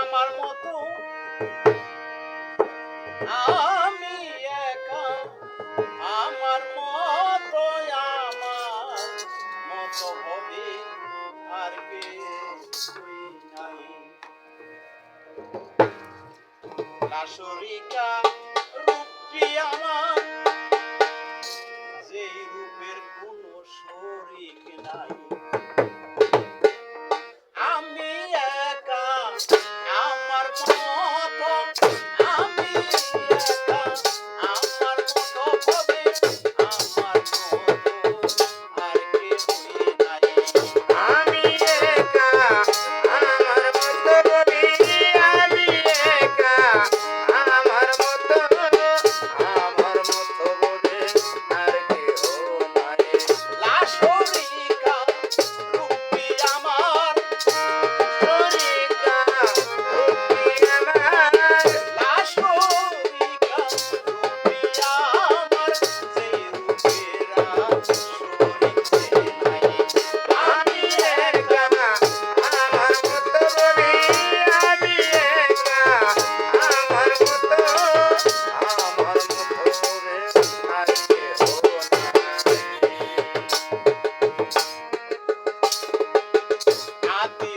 আমার মতো আমি একা, আমার মতো হবে আর কিছুই নাই। লাশরিকা রূপটি আমার, যেই রূপের কোনো শরীক নাই। আমি একা, আমার মতো আমি একা, আমার মতো হবে আমার মতো আর কেউই নাই। আমি একা আমার মতো বলি, আমি একা আমার মতো বলে আর কেহ নাই। লাশরিকা রূপী আমার, শরিকা রূপী আমার, লাশরিকা রূপী আমার, যেই রূপের আর শরীক নাই। আমি একা আমার মতো বলি, আমি একা আমার মতো বলে আর কেহ নাই। আদি